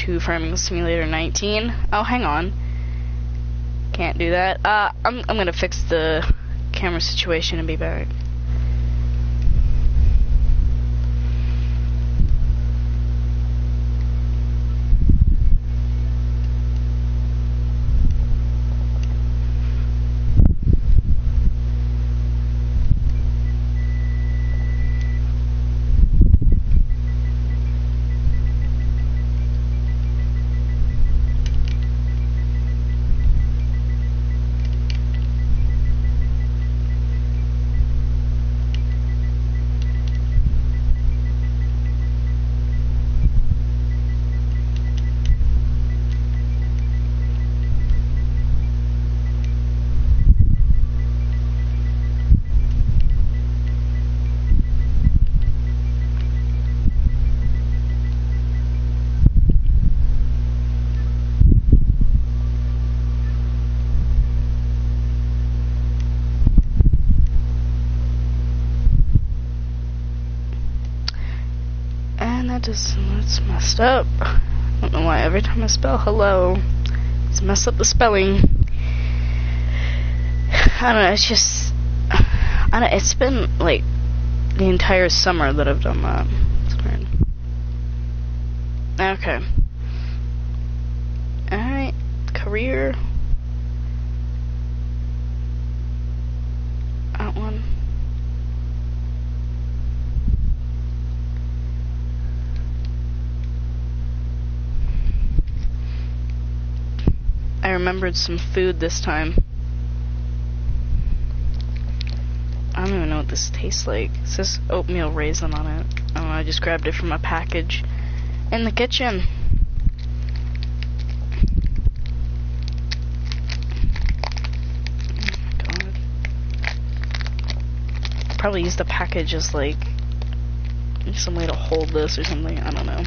to Farming Simulator 19. Oh, hang on. Can't do that. I'm gonna fix the camera situation and be back. That's messed up. I don't know why every time I spell hello, it's messed up the spelling. I don't know, it's just, it's been like the entire summer that I've done that. It's weird. Okay. Alright, career. That one. I remembered some food this time. I don't even know what this tastes like. It says oatmeal raisin on it. I don't know, I just grabbed it from a package in the kitchen. Oh my god. Probably use the package as like some way to hold this or something. I don't know.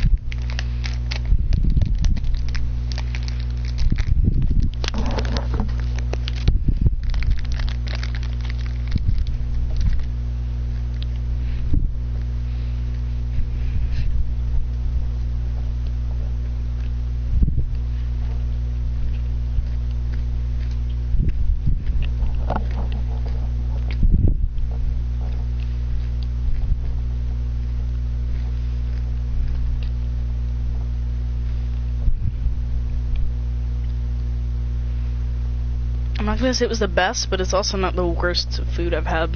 I'm not gonna say it was the best, but it's also not the worst food I've had.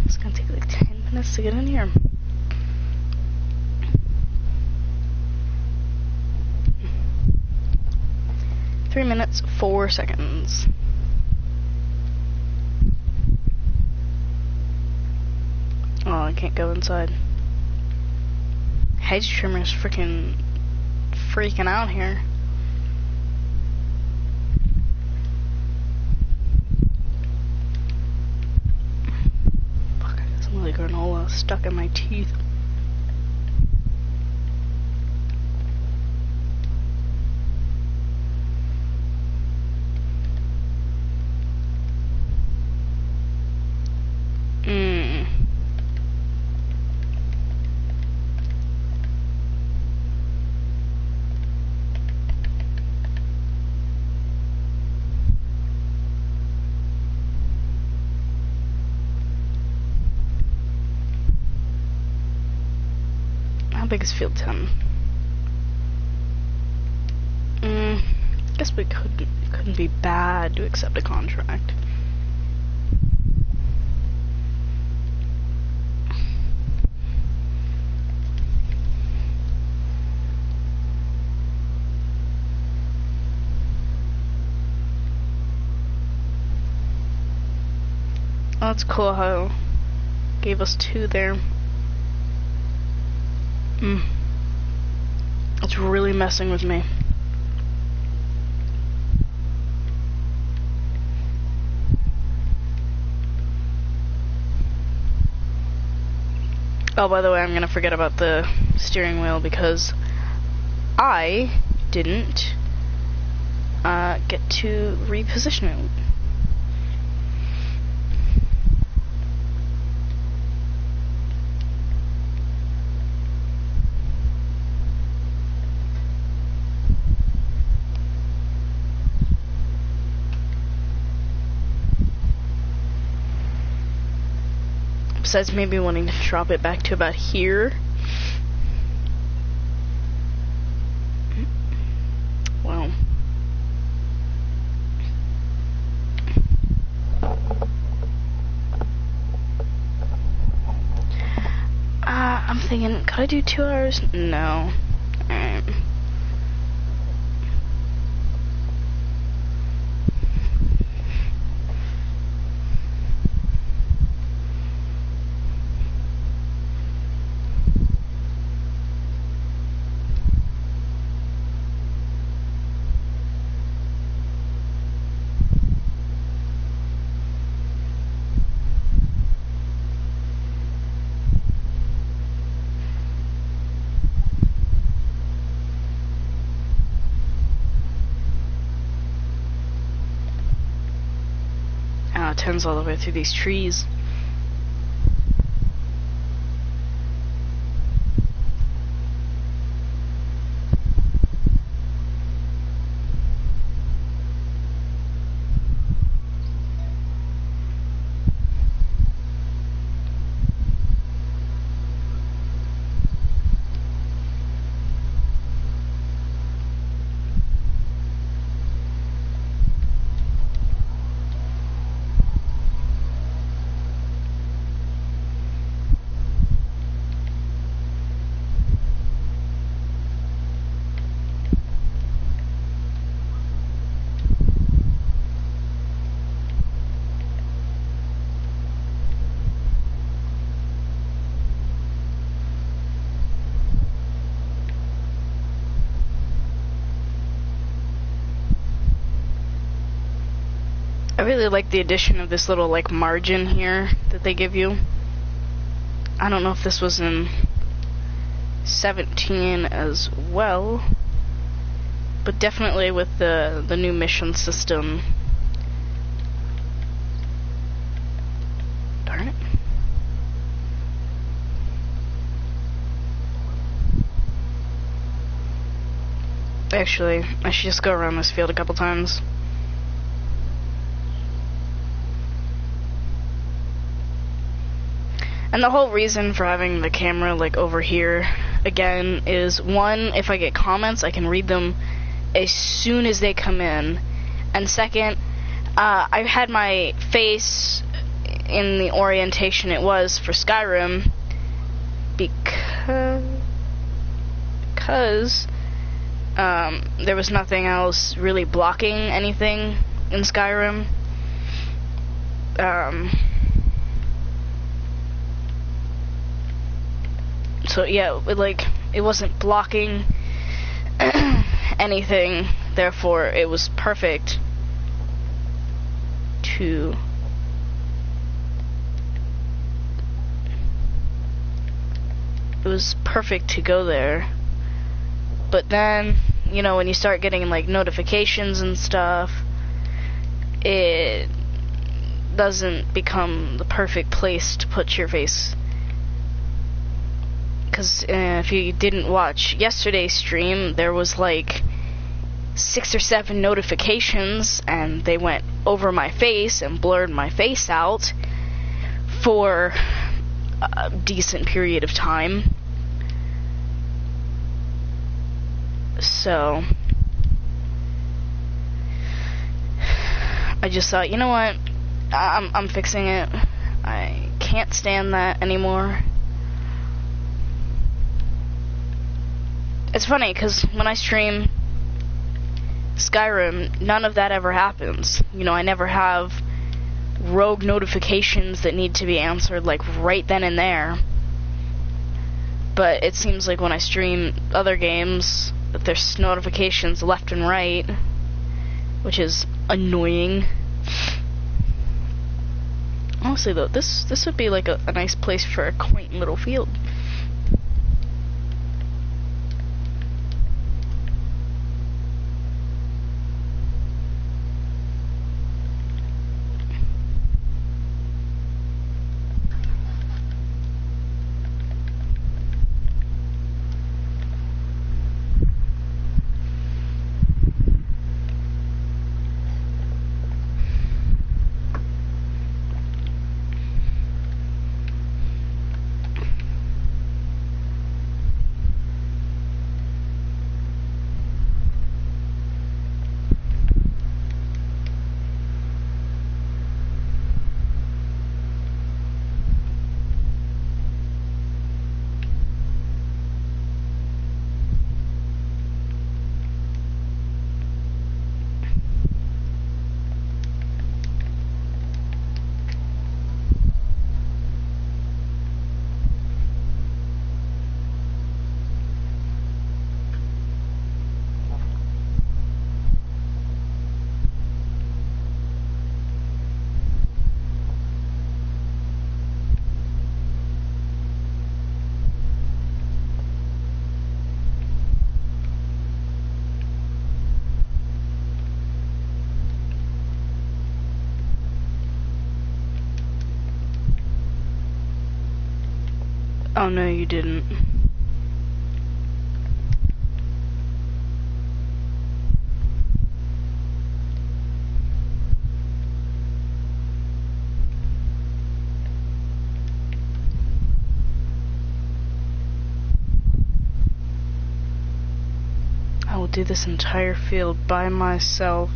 It's gonna take like 10 minutes to get in here. Three minutes, 4 seconds. Oh, I can't go inside. Hedge trimmer's freaking out here. Granola stuck in my teeth. How big is Field 10? Guess we couldn't be bad to accept a contract. Oh, that's cool how gave us 2 there. It's really messing with me. Oh, by the way, I'm gonna forget about the steering wheel because I didn't get to reposition it. besides maybe wanting to drop it back to about here. Well, I'm thinking, could I do 2 hours? No. Alright. It tends all the way through these trees. I really like the addition of this little like margin here that they give you. I don't know if this was in 17 as well, but definitely with the new mission system. Darn it. Actually, I should just go around this field a couple times. And the whole reason for having the camera like over here again is, one, if I get comments, I can read them as soon as they come in, and second, I've had my face in the orientation it was for Skyrim because there was nothing else really blocking anything in Skyrim. So yeah, it wasn't blocking anything, therefore it was perfect to go there. But then, you know, when you start getting like notifications and stuff, it doesn't become the perfect place to put your face. Because if you didn't watch yesterday's stream, there was like 6 or 7 notifications, and they went over my face and blurred my face out for a decent period of time. So I just thought, you know what, I'm fixing it. I can't stand that anymore. It's funny, because when I stream Skyrim, none of that ever happens. You know, I never have rogue notifications that need to be answered, like, right then and there. But it seems like when I stream other games, that there's notifications left and right, which is annoying. Honestly, though, this would be, like, a nice place for a quaint little field. Oh no, you didn't. I will do this entire field by myself.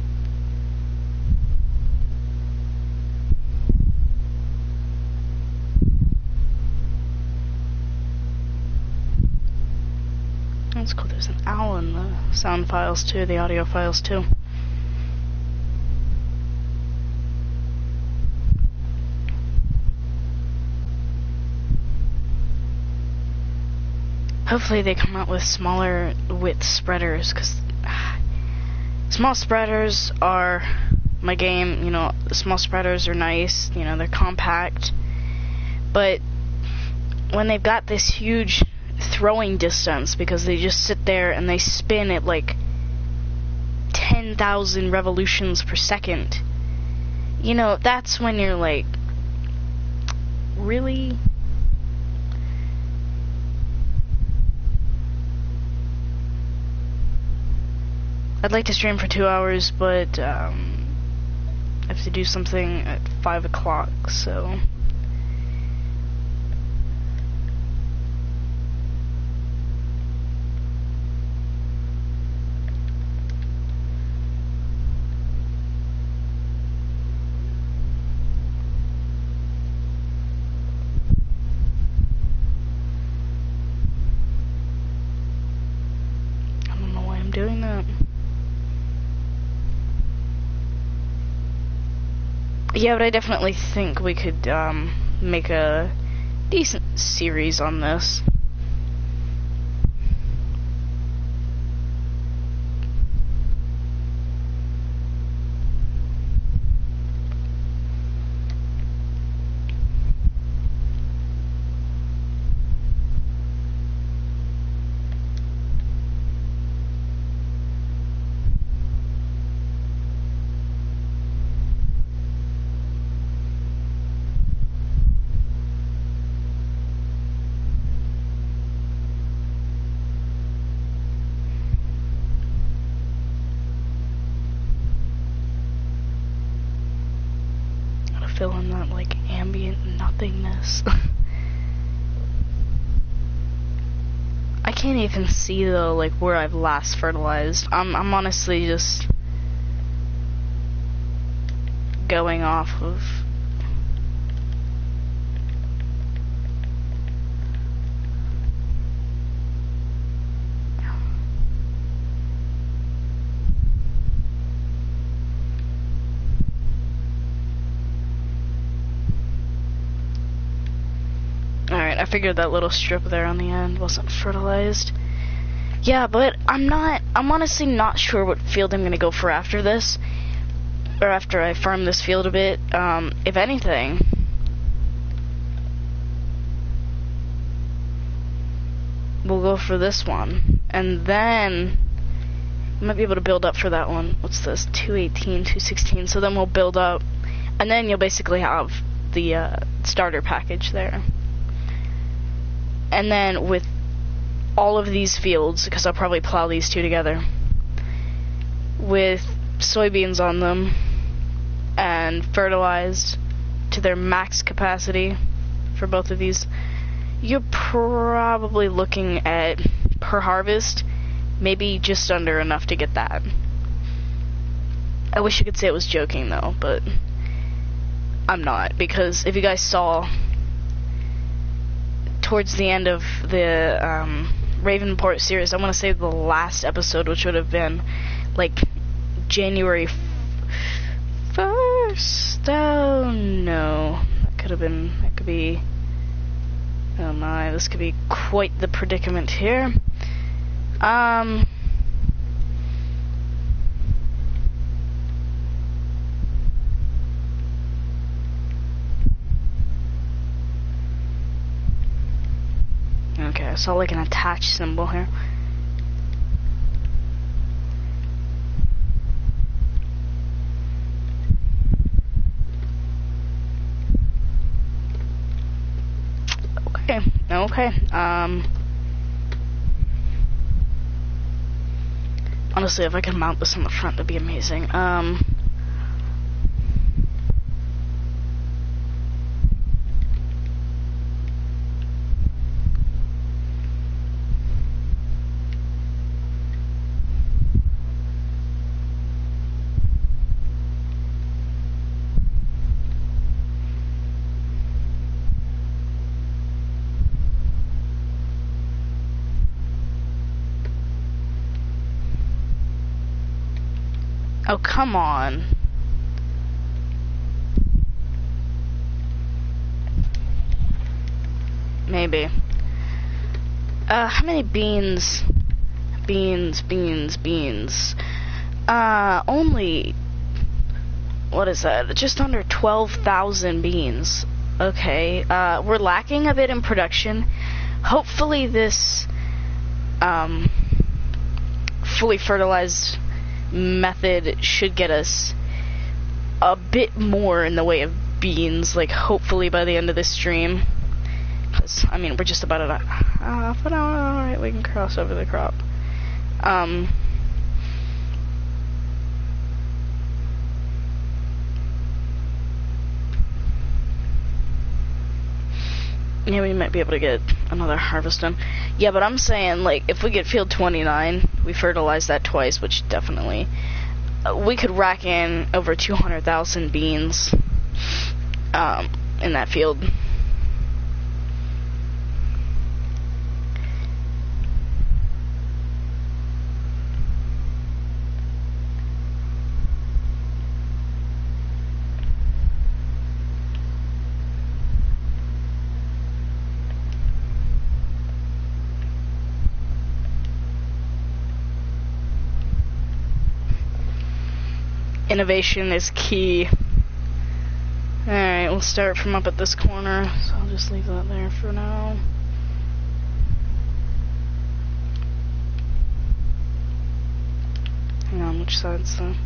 That's cool. There's an owl in the sound files too, the audio files too. Hopefully they come out with smaller width spreaders, because small spreaders are my game. You know, the small spreaders are nice, you know, they're compact, but when they've got this huge throwing distance, because they just sit there and they spin at like 10,000 revolutions per second, you know, that's when you're like, really? I'd like to stream for 2 hours, but I have to do something at 5 o'clock, so... I don't know why I'm doing that. Yeah, but I definitely think we could make a decent series on this. Fill in that like ambient nothingness. I can't even see though, like where I've last fertilized. I'm honestly just going off of I figured that little strip there on the end wasn't fertilized. Yeah, but I'm honestly not sure what field I'm gonna go for after this. Or after I farm this field a bit. If anything, we'll go for this one. And then I might be able to build up for that one. What's this? 218, 216. So then we'll build up. And then you'll basically have the starter package there. And then with all of these fields, because I'll probably plow these two together, with soybeans on them and fertilized to their max capacity for both of these, you're probably looking at, per harvest, maybe just under enough to get that. I wish I could say it was joking though, but I'm not, because if you guys saw towards the end of the Ravenport series, I want to say the last episode, which would have been like January 1st. Oh no, that could be, oh my, this could be quite the predicament here. Okay, I saw like an attach symbol here. Okay. Honestly, if I could mount this on the front, that'd be amazing. Oh, come on. Maybe. How many beans? Beans. Only... What is that? Just under 12,000 beans. Okay, we're lacking a bit in production. Hopefully this, fully fertilized method should get us a bit more in the way of beans, like hopefully by the end of this stream. Because, I mean, we're just about at half an hour. Alright, we can cross over the crop. Yeah, we might be able to get another harvest done. Yeah, but I'm saying, like, if we get field 29, we fertilize that twice, which definitely... we could rack in over 200,000 beans in that field. Innovation is key. Alright, we'll start from up at this corner, so I'll just leave that there for now. Hang on, which side's the...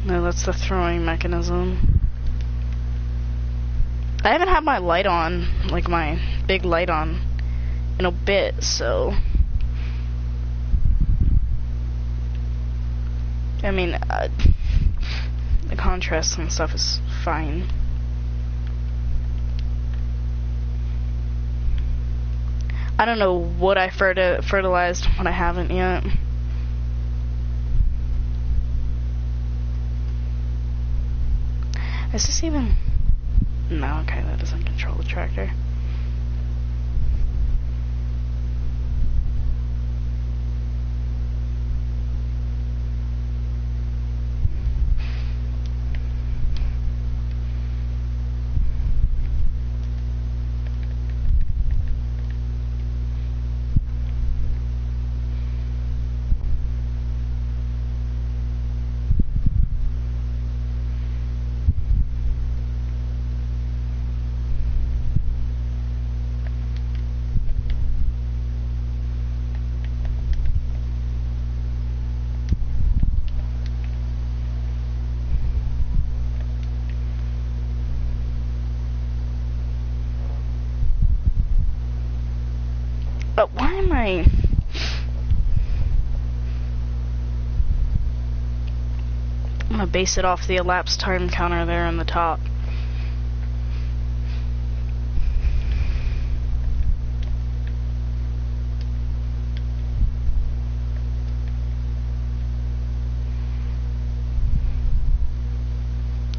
No, that's the throwing mechanism. I haven't had my light on, like my big light on, in a bit, so... I mean, the contrast and stuff is fine. I don't know what I fertilized, what I haven't yet. Is this even... No, okay, that doesn't control the tractor. But why am I... I'm gonna base it off the elapsed time counter there on the top.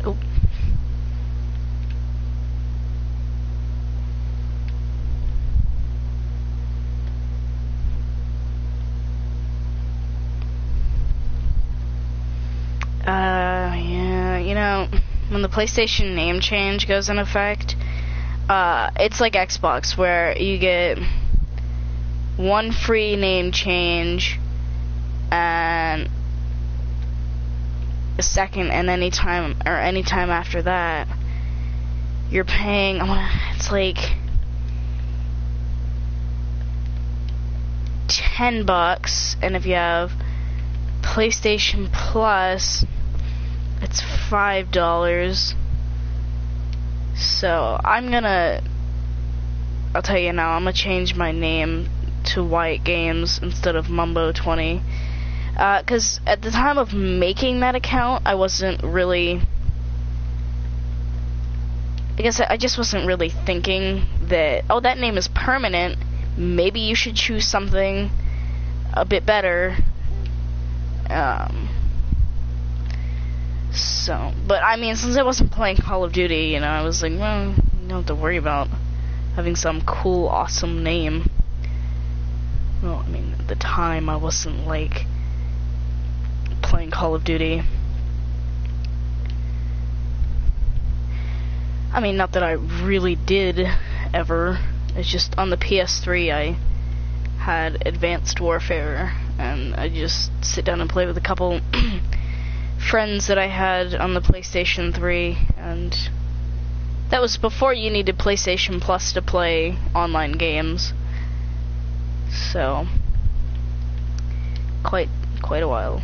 Oh. Yeah, you know, when the PlayStation name change goes in effect, it's like Xbox, where you get one free name change and a second, and anytime after that, you're paying, it's like $10, and if you have PlayStation Plus, it's $5. So I'm gonna I'll tell you now, I'm gonna change my name to Wyatt Games instead of Mumbo20. Because at the time of making that account, I wasn't really... I guess I just wasn't really thinking that, oh, that name is permanent. Maybe you should choose something a bit better. But I mean, since I wasn't playing Call of Duty, you know, I was like, well, you don't have to worry about having some cool, awesome name. Well, I mean, at the time, I wasn't, like, playing Call of Duty. I mean, not that I really did ever. It's just on the PS3 I had Advanced Warfare, and I just sit down and play with a couple friends that I had on the PlayStation 3, and that was before you needed PlayStation Plus to play online games. So, quite a while.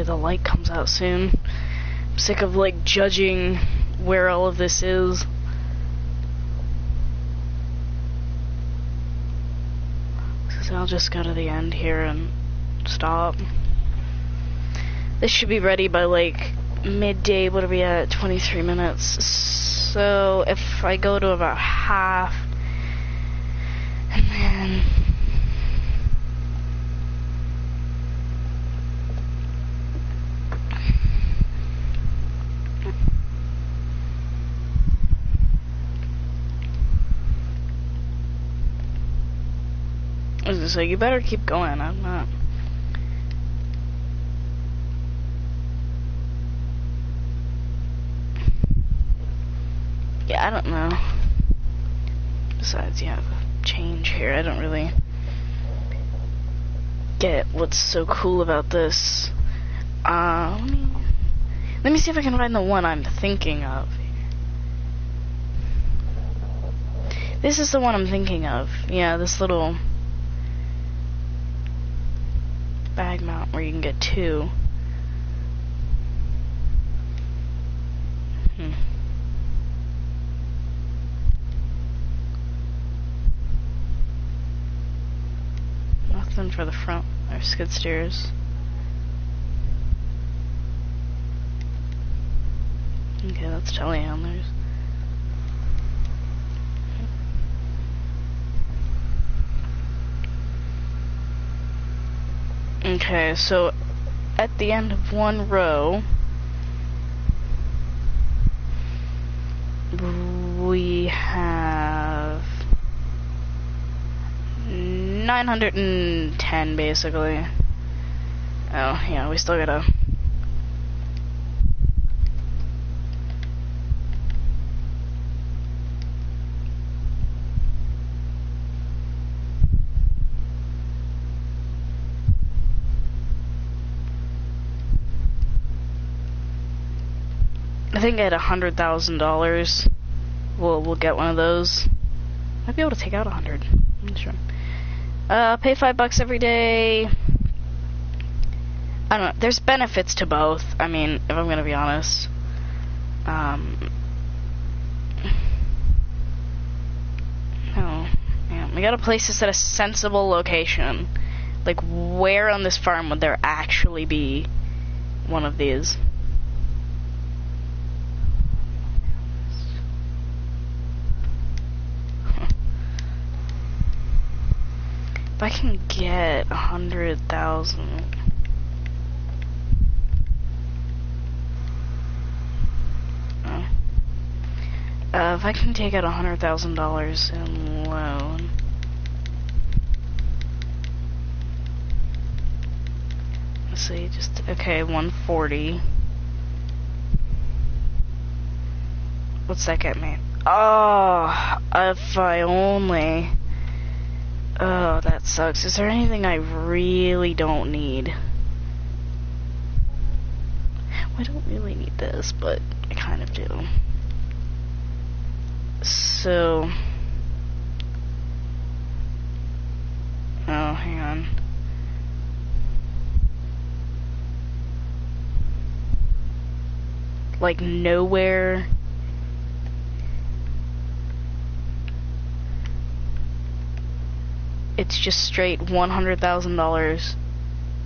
The light comes out soon. I'm sick of, like, judging where all of this is. So I'll just go to the end here and stop. This should be ready by, like, midday. What are we at? 23 minutes. So if I go to about half, and then... So you better keep going. I'm not. Yeah, I don't know. Besides, you have a change here. I don't really get what's so cool about this. Let me see if I can find the one I'm thinking of. This is the one I'm thinking of. Yeah, this little bag mount where you can get two. Nothing for the front or skid steers. Okay, that's telehandlers. Okay, so at the end of one row, we have 910 basically. Oh, yeah, we still gotta. I think at $100,000, we'll get one of those. Might be able to take out 100. I'm not sure. Pay $5 every day. I don't know. There's benefits to both. I mean, if I'm gonna be honest. No. Yeah, we gotta place this at a sensible location. Like, where on this farm would there actually be one of these? If I can get 100,000. If I can take out $100,000 in loan. Let's see, okay, 140. What's that get me? Oh, if I only. Oh, that sucks. Is there anything I really don't need? Well, I don't really need this, but I kind of do. So... Oh, hang on. Like, nowhere... It's just straight $100,000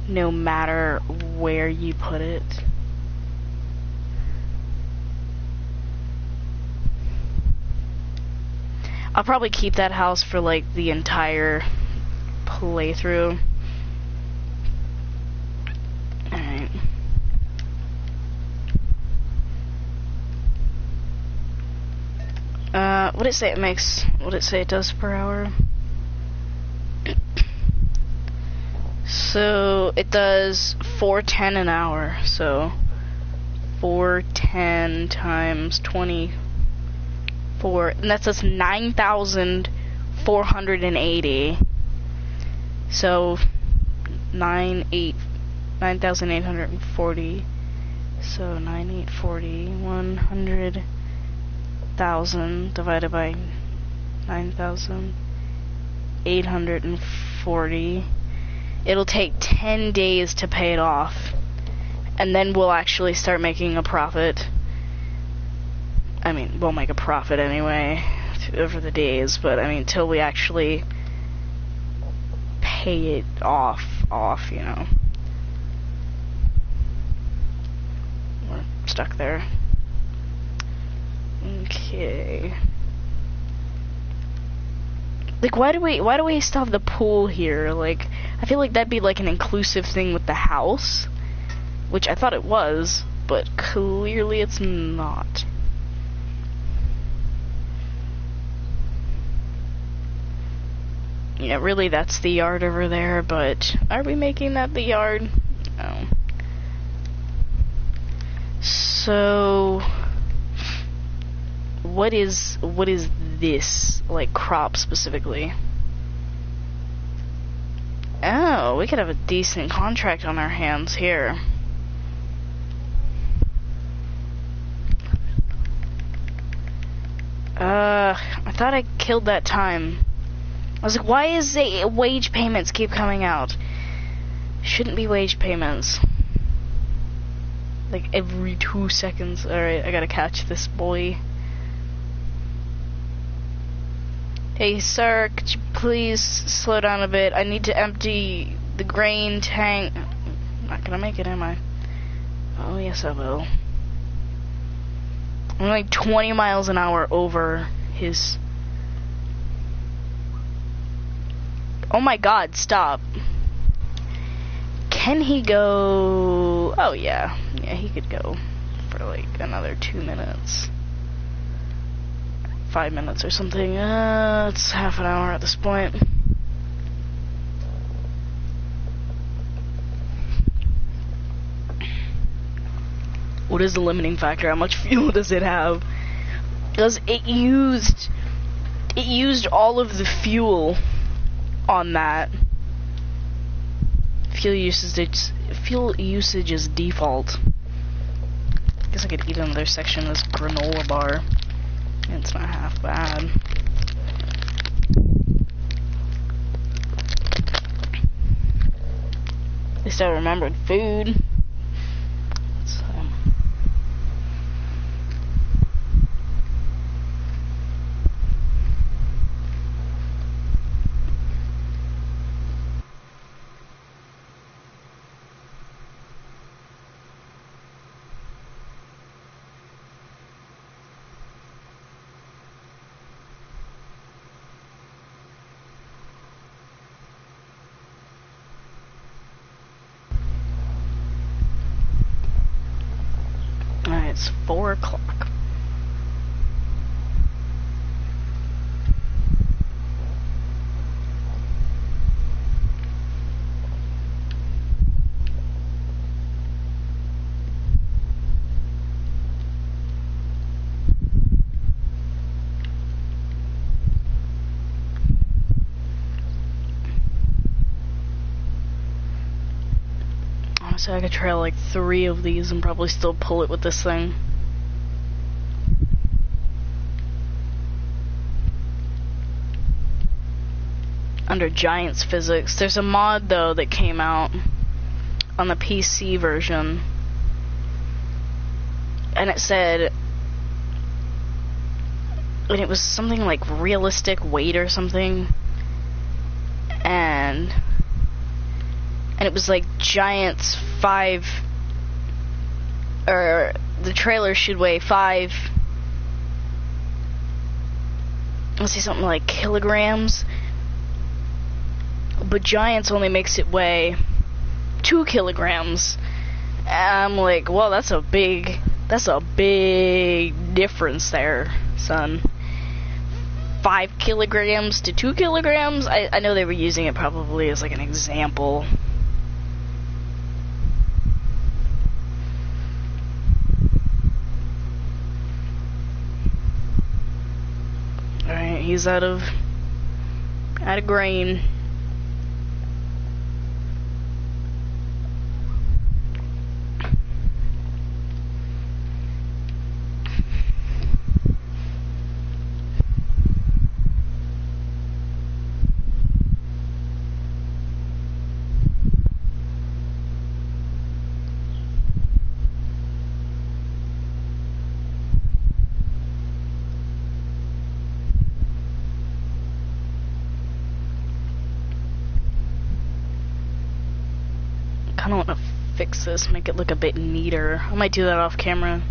no matter where you put it. I'll probably keep that house for like the entire playthrough. Alright. What did it say it makes? What did it say it does per hour? So it does $4.10 an hour. So 410 times 24, and that's just 9,480. So 9,840. So 9,840, 100,000 divided by 9,840. It'll take 10 days to pay it off, and then we'll actually start making a profit. I mean, we'll make a profit anyway over the days, but I mean, till we actually pay it off, you know. We're stuck there. Okay. Like, why do we still have the pool here? Like, I feel like that'd be like an inclusive thing with the house, which I thought it was, but clearly it's not. Yeah, really that's the yard over there, but are we making that the yard? No. So, what is this, like, crop specifically? Oh, we could have a decent contract on our hands here. I thought I killed that time. I was like, why is the wage payments keep coming out? Shouldn't be wage payments. Like, every 2 seconds. Alright, I gotta catch this boy. Hey, sir, could you please slow down a bit? I need to empty the grain tank. I'm not gonna make it, am I? Oh, yes, I will. I'm like 20 miles an hour over his... Oh my god, stop. Can he go... Oh, yeah. Yeah, he could go for like another 2 minutes. 5 minutes or something. It's half an hour at this point. What is the limiting factor? How much fuel does it have? Because it used all of the fuel on that. Fuel usage is default. I guess I could eat another section of this granola bar. It's not half bad. At least I remembered food. So. It's 4 o'clock. So I could try like 3 of these and probably still pull it with this thing. Under Giants Physics. There's a mod though that came out on the PC version, and it said, and it was something like realistic weight or something, and it was like Giants 5, or the trailer should weigh 5, let's see, something like kilograms, but Giants only makes it weigh 2 kilograms. And I'm like, well, that's a big difference there, son. 5 kilograms to 2 kilograms? I know they were using it probably as like an example. Alright, he's out of grain. I don't want to fix this, make it look a bit neater. I might do that off camera.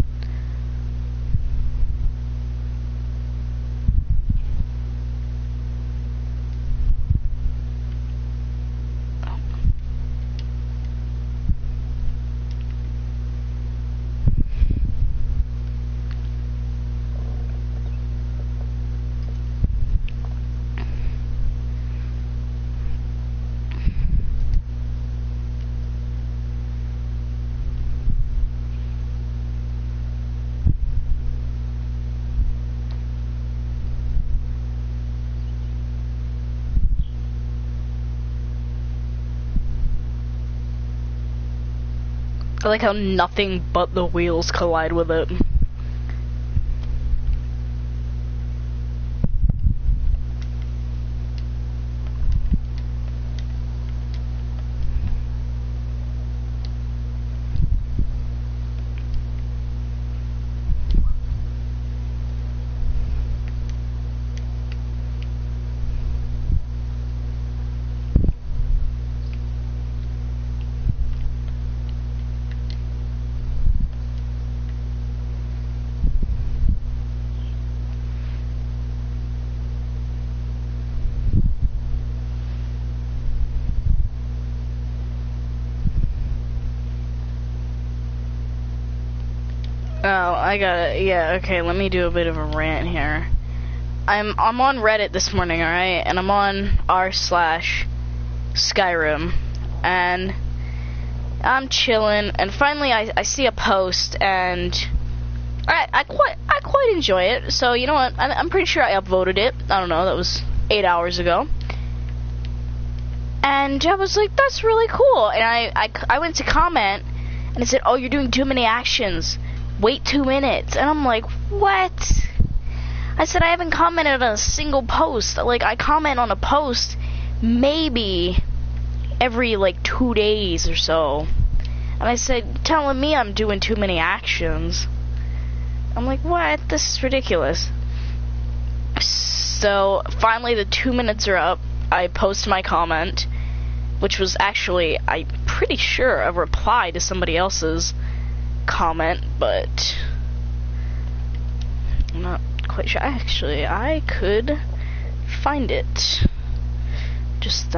I like how nothing but the wheels collide with it. Oh, I got it. Yeah, okay, let me do a bit of a rant here. I'm on Reddit this morning, alright? And I'm on r/Skyrim. And I'm chilling, and finally I see a post, and I quite enjoy it. So, you know what? I'm pretty sure I upvoted it. I don't know, that was 8 hours ago. And I was like, that's really cool. And I went to comment, and it said, oh, you're doing too many actions. Wait 2 minutes. And I'm like, what? I said, I haven't commented on a single post. Like, I comment on a post maybe every, like, 2 days or so. And I said, telling me I'm doing too many actions. I'm like, what? This is ridiculous. So, finally the 2 minutes are up. I post my comment, which was actually, I'm pretty sure, a reply to somebody else's comment, but I'm not quite sure. Actually, I could find it. Just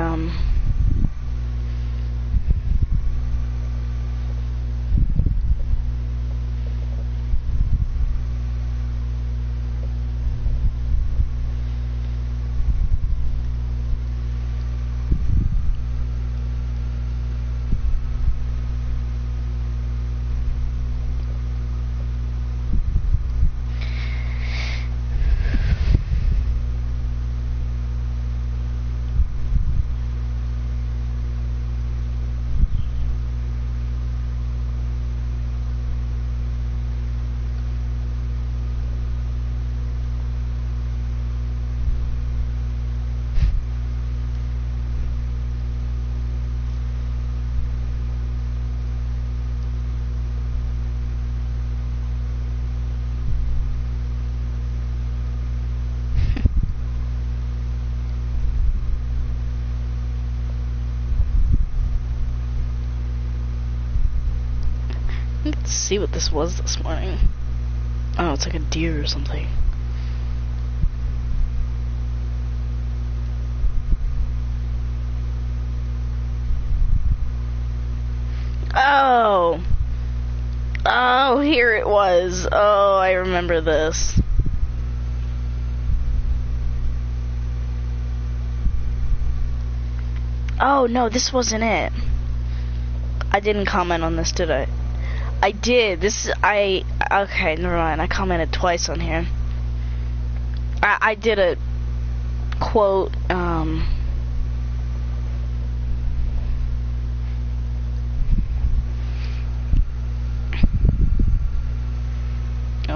Let's see what this was this morning. Oh, it's like a deer or something. Oh! Oh, here it was. Oh, I remember this. Oh, no, this wasn't it. I didn't comment on this, did I? I did. Okay, never mind. I commented twice on here. I did a quote, oh,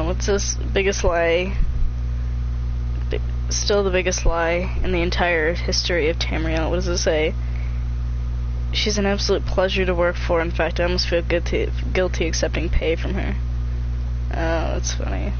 what's this? Biggest lie. Still the biggest lie in the entire history of Tamriel. What does it say? She's an absolute pleasure to work for. In fact, I almost feel guilty accepting pay from her. Oh, that's funny.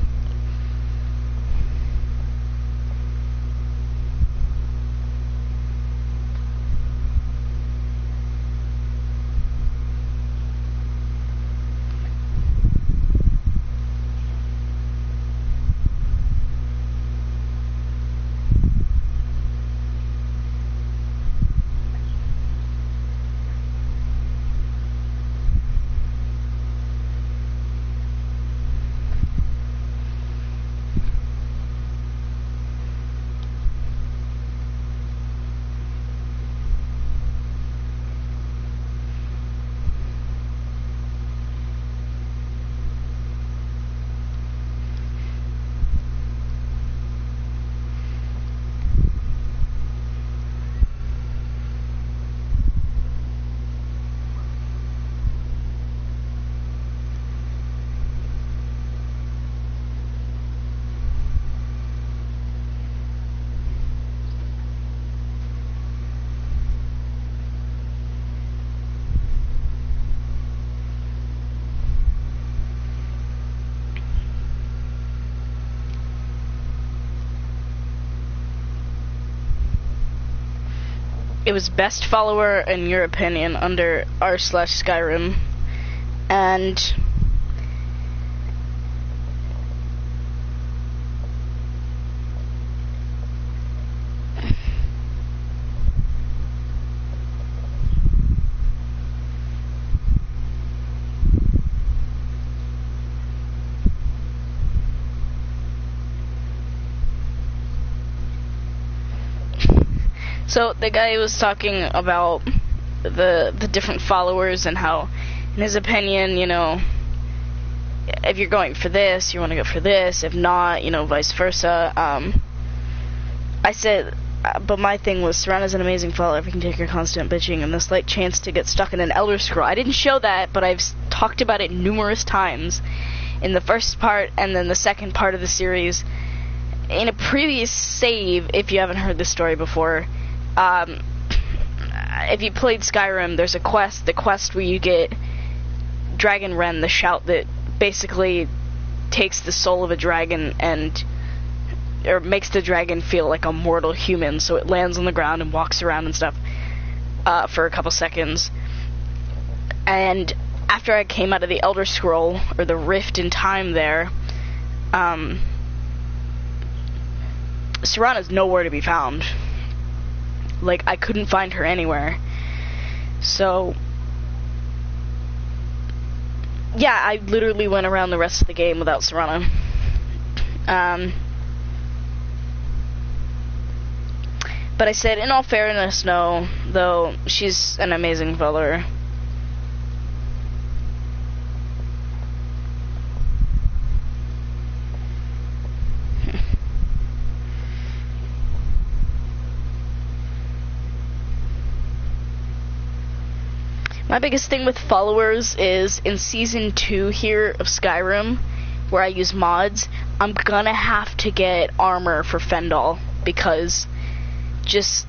It was best follower in your opinion under r/Skyrim, and so the guy was talking about the different followers and how, in his opinion, you know, if you're going for this, you want to go for this. If not, you know, vice versa. I said, but my thing was, Serana is an amazing follower if you can take your constant bitching and the slight chance to get stuck in an Elder Scroll. I didn't show that, but I've talked about it numerous times in the first part and then the second part of the series. In a previous save, if you haven't heard this story before, if you played Skyrim, there's a quest, the quest where you get Dragon Ren, the shout that basically takes the soul of a dragon or makes the dragon feel like a mortal human, so it lands on the ground and walks around and stuff, for a couple seconds. And after I came out of the Elder Scroll, or the rift in time there, Serana's nowhere to be found. Like, I couldn't find her anywhere. So, yeah, I literally went around the rest of the game without Serana. But I said, in all fairness, no, though she's an amazing follower. My biggest thing with followers is in Season 2 here of Skyrim, where I use mods, I'm gonna have to get armor for Fendal, because just...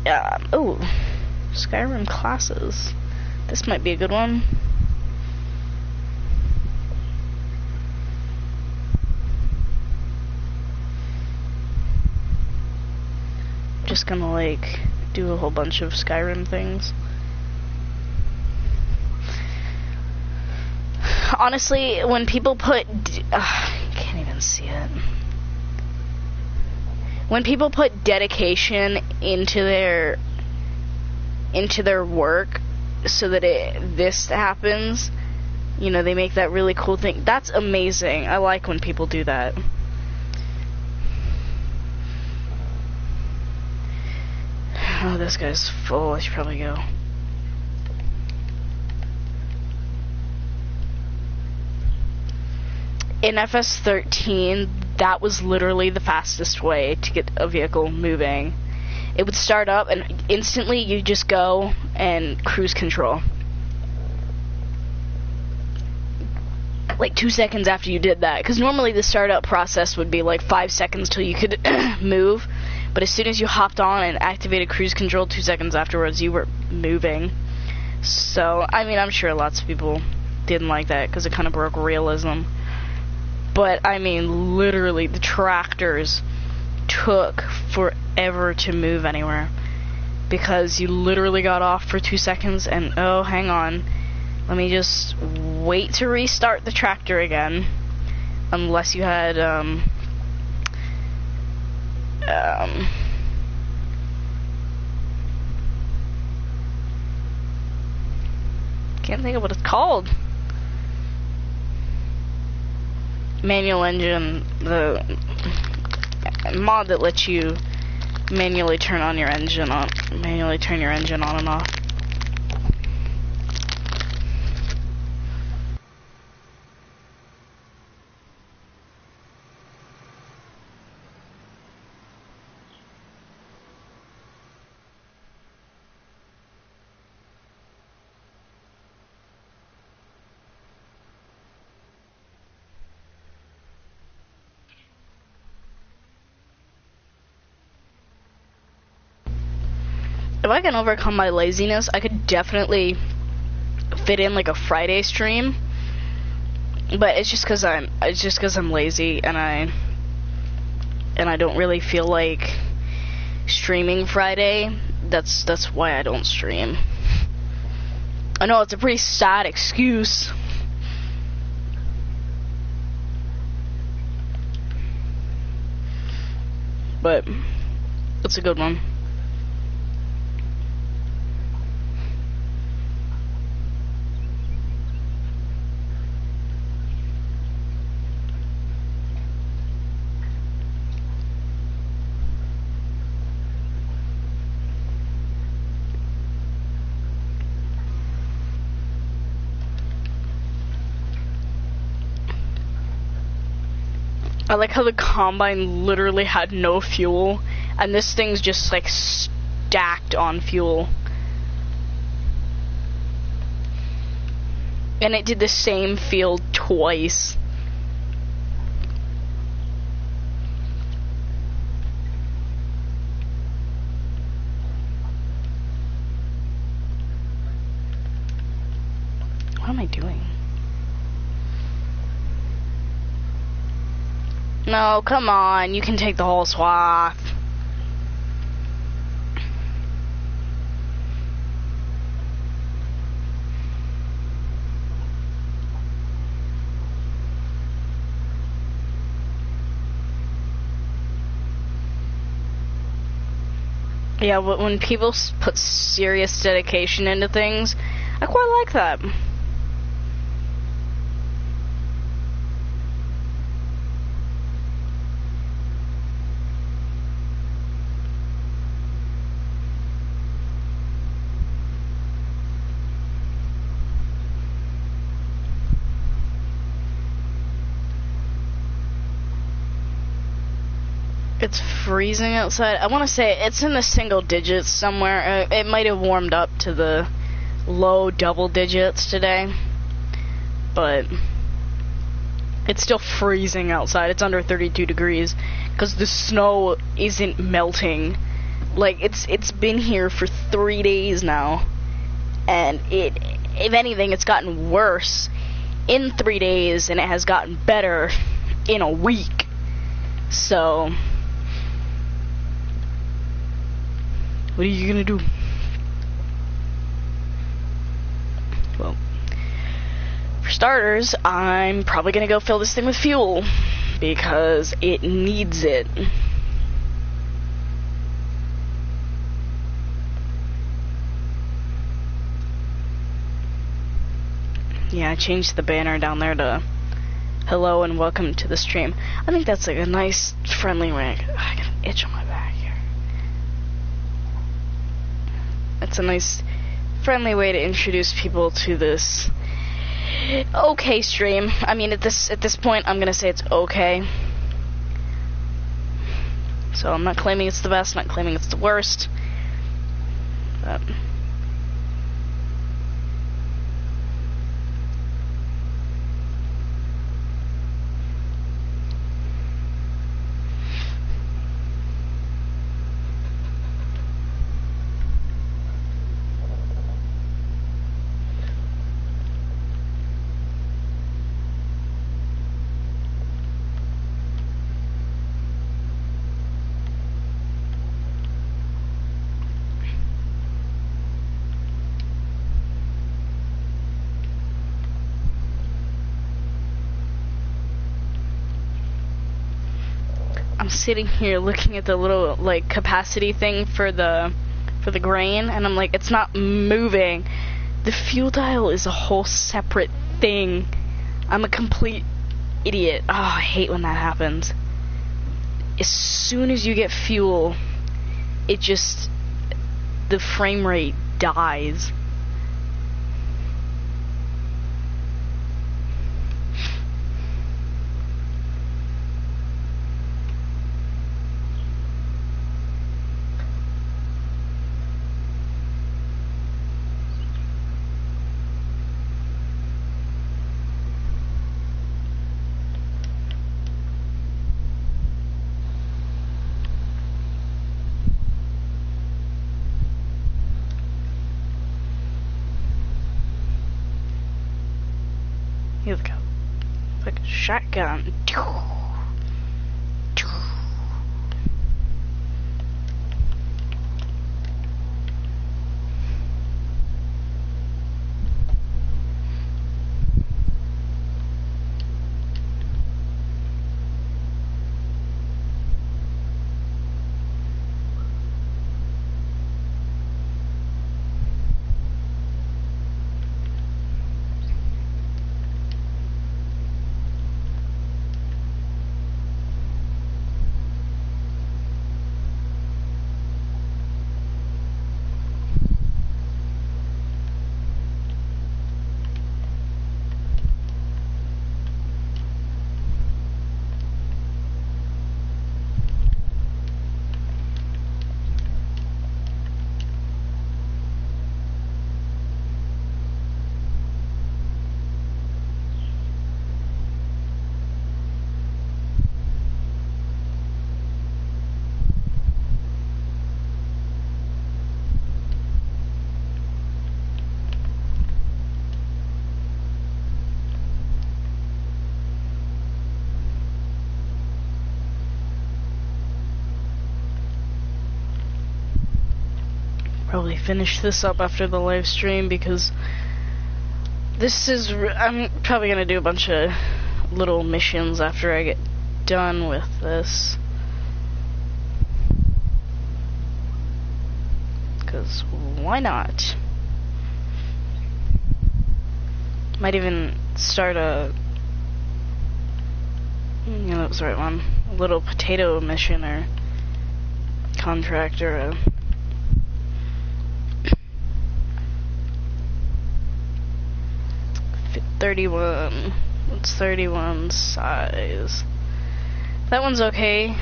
oh, Skyrim classes. This might be a good one. Just gonna, like, do a whole bunch of Skyrim things. honestly, when people put... I can't even see it. When people put dedication into their work so that this happens, you know, they make that really cool thing. That's amazing. I like when people do that. Oh, this guy's full. I should probably go. In FS13, that was literally the fastest way to get a vehicle moving. It would start up and instantly you just go and cruise control. Like 2 seconds after you did that. Because normally the startup process would be like 5 seconds till you could move. But as soon as you hopped on and activated cruise control, 2 seconds afterwards you were moving. So, I mean, I'm sure lots of people didn't like that because it kind of broke realism. But, I mean, literally, the tractors took forever to move anywhere. Because you literally got off for 2 seconds and, oh, hang on. Let me just wait to restart the tractor again. Unless you had, can't think of what it's called. Manual engine, the mod that lets you manually turn your engine on and off. If I can overcome my laziness, I could definitely fit in like a Friday stream. But it's just because I'm lazy and I don't really feel like streaming Friday. That's why I don't stream. I know it's a pretty sad excuse. But it's a good one. I like how the Combine literally had no fuel, and this thing's just like stacked on fuel. And it did the same field twice. What am I doing? No, come on, you can take the whole swath. Yeah, but when people put serious dedication into things, I quite like that. It's freezing outside. I want to say it's in the single digits somewhere. It might have warmed up to the low double digits today, but it's still freezing outside. It's under 32 degrees because the snow isn't melting. Like, it's been here for 3 days now, and if anything, it's gotten worse in 3 days, and it has gotten better in a week. So what are you gonna do? Well, for starters, I'm probably gonna go fill this thing with fuel, because it needs it. Yeah, I changed the banner down there to hello and welcome to the stream. I think that's like a nice, friendly way. I got an itch on my back here. That's a nice, friendly way to introduce people to this okay stream. I mean, at this point, I'm gonna say it's okay. So I'm not claiming it's the best, not claiming it's the worst. But I'm sitting here looking at the little like capacity thing for the grain, and I'm like, it's not moving. The fuel dial is a whole separate thing. I'm a complete idiot. Oh, I hate when that happens. As soon as you get fuel, the frame rate dies. Here we go. Like a shotgun. Probably finish this up after the live stream, because I'm probably gonna do a bunch of little missions after I get done with this, because why not? Might even start that was the right one, a little potato mission or contract or a 31. What's 31 size? That one's okay.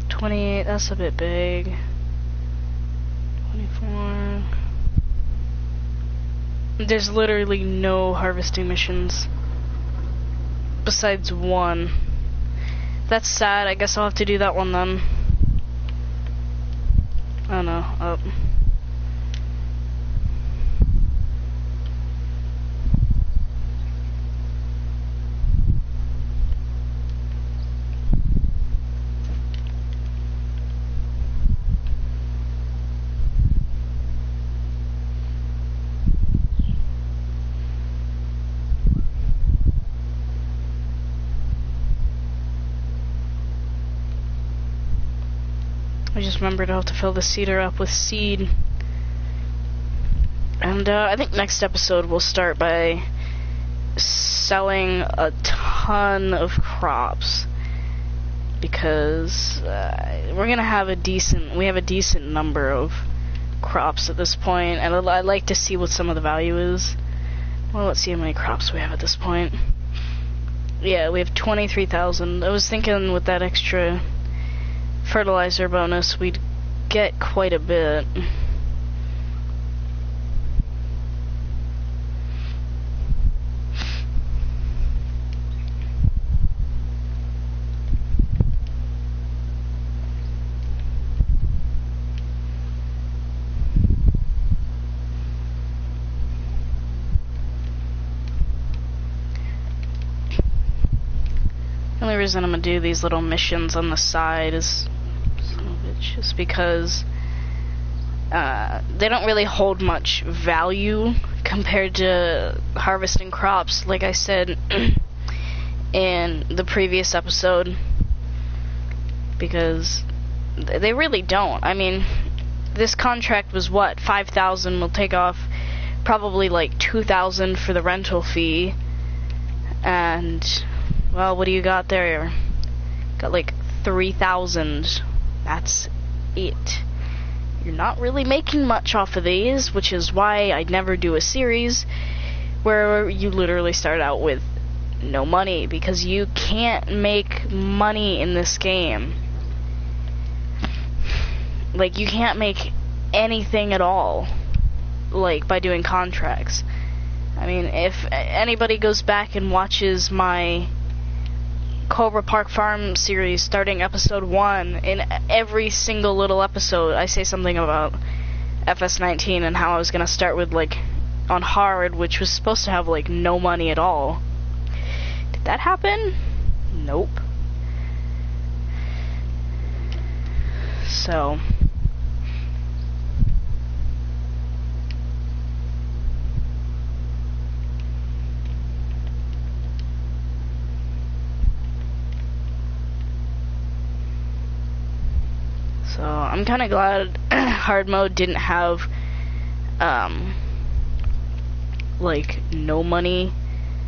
28, that's a bit big. 24. There's literally no harvesting missions besides one. That's sad. I guess I'll have to do that one then. Oh no. Oh. I just remembered I'll have to fill the cedar up with seed. And I think next episode we'll start by selling a ton of crops, because we're gonna have a decent number of crops at this point, and I'd like to see what some of the value is. Well, let's see how many crops we have at this point. Yeah, we have 23,000. I was thinking with that extra fertilizer bonus we'd get quite a bit. The only reason I'm gonna do these little missions on the side is just because they don't really hold much value compared to harvesting crops, like I said in the previous episode, because they really don't. I mean, this contract was what, 5,000. We'll take off probably like 2,000 for the rental fee, and well, what do you got there? Got like 3,000. That's it. You're not really making much off of these, which is why I'd never do a series where you literally start out with no money, because you can't make money in this game. Like, you can't make anything at all, like, by doing contracts. I mean, if anybody goes back and watches my Cobra Park Farm series starting episode 1, in every single little episode I say something about FS19 and how I was gonna start with, like, on hard, which was supposed to have, like, no money at all. Did that happen? Nope. So I'm kind of glad hard mode didn't have like no money,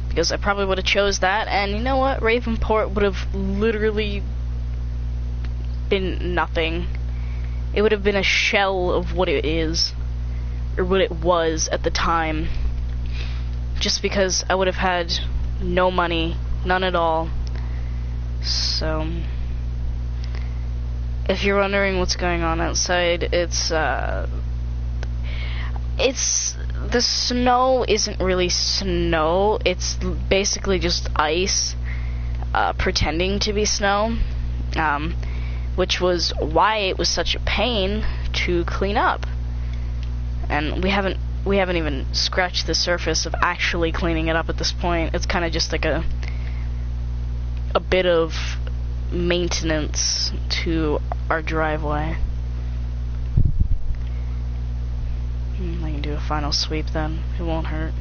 because I probably would have chose that, and you know what, Ravenport would have literally been nothing. It would have been a shell of what it is, or what it was at the time, just because I would have had no money, none at all. So if you're wondering what's going on outside, it's the snow isn't really snow, it's basically just ice pretending to be snow, which was why it was such a pain to clean up. And we haven't even scratched the surface of actually cleaning it up at this point. It's kind of just like a bit of maintenance to our driveway. I can do a final sweep then. It won't hurt.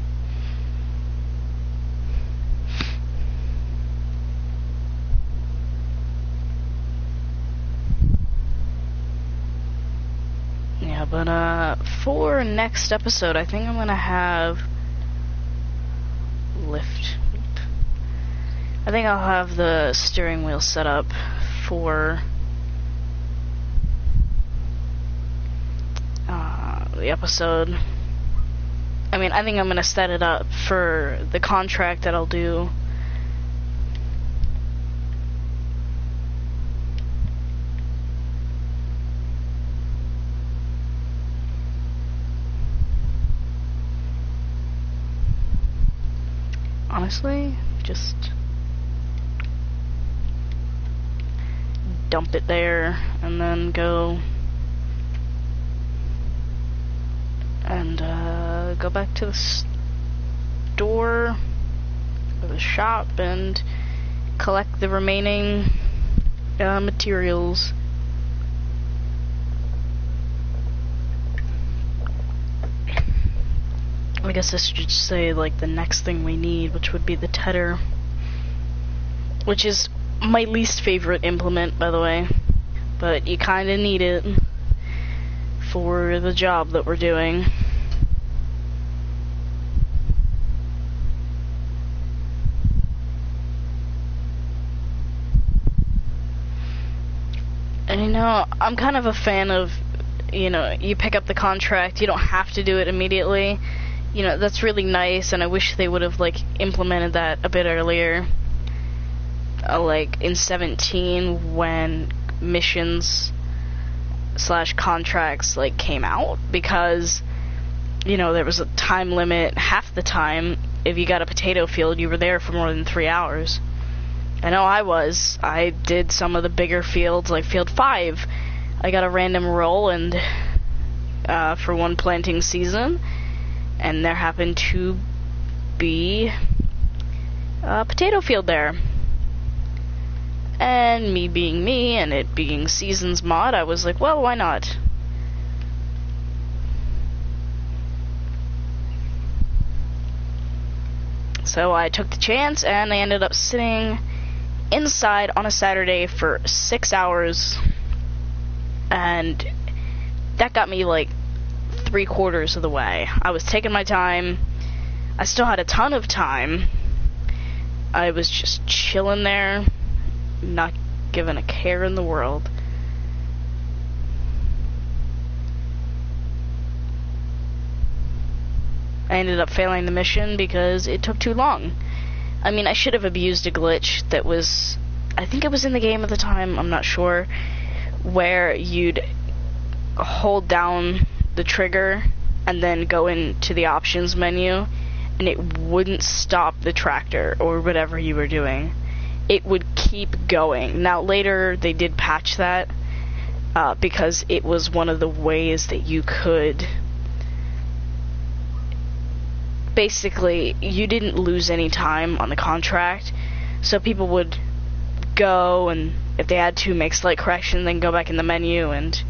Yeah, but for next episode, I think I'm gonna have lift. I think I'll have the steering wheel set up for the episode. I mean, I think I'm gonna set it up for the contract that I'll do. Honestly, just dump it there and then go and go back to the store or the shop and collect the remaining materials. I guess I should say, like, the next thing we need, which would be the tedder, which is my least favorite implement, by the way. but you kind of need it for the job that we're doing. And you know, I'm kind of a fan of, you know, you pick up the contract, you don't have to do it immediately. You know, that's really nice, and I wish they would have, like, implemented that a bit earlier. Like, in 17, when missions / contracts, like, came out, because, you know, there was a time limit. Half the time, if you got a potato field, you were there for more than 3 hours. I know I did some of the bigger fields, like Field 5. I got a random roll and for one planting season, and there happened to be a potato field there. And me being me, and it being Seasons mod, I was like, well, why not? So I took the chance, and I ended up sitting inside on a Saturday for 6 hours, and that got me like 3/4 of the way. I was taking my time. I still had a ton of time. I was just chilling there, not giving a care in the world. I ended up failing the mission because it took too long. I mean, I should have abused a glitch that was, I think it was in the game at the time, I'm not sure, where you'd hold down the trigger and then go into the options menu, and it wouldn't stop the tractor or whatever you were doing. It would keep going. Now, later they did patch that because it was one of the ways that you could... Basically, you didn't lose any time on the contract, so people would go, and if they had to, make slight corrections, then go back in the menu, and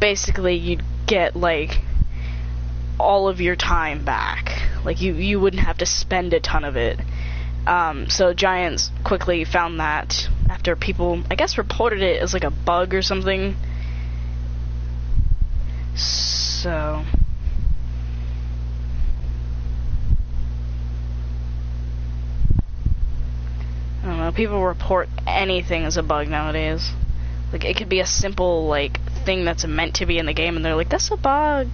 basically you'd get, like, all of your time back. Like, you wouldn't have to spend a ton of it. So Giants quickly found that after people, I guess, reported it as, like, a bug or something. So I don't know, people report anything as a bug nowadays. Like, it could be a simple, like, thing that's meant to be in the game, and they're like, that's a bug.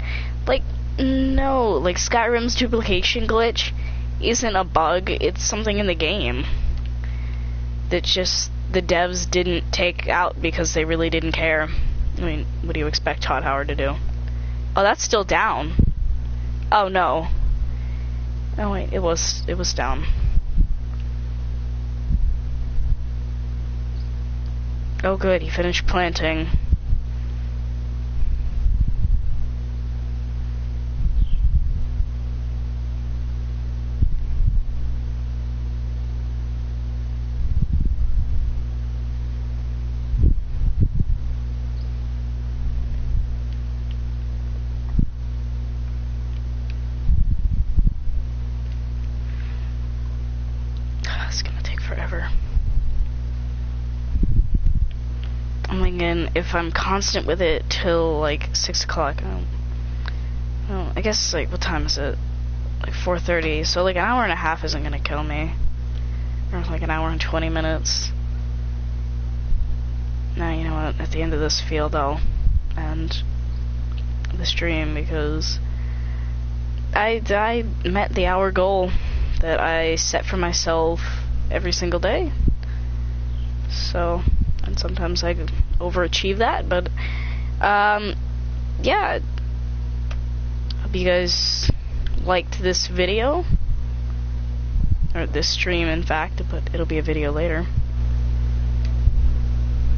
Like, no, like, Skyrim's duplication glitch isn't a bug, it's something in the game that just the devs didn't take out because they really didn't care. I mean, what do you expect Todd Howard to do? Oh, that's still down. Oh, no. Oh, wait, it was down. Oh, good, he finished planting. It's gonna take forever. I'm thinking if I'm constant with it till like 6 o'clock, I guess, like, what time is it? Like 4:30, so like an hour and a half isn't gonna kill me. Or like an hour and 20 minutes. Now, you know what, at the end of this field I'll end the stream because I met the hour goal that I set for myself every single day. So, and sometimes I overachieve that, but yeah, hope you guys liked this video, or this stream in fact, but it'll be a video later.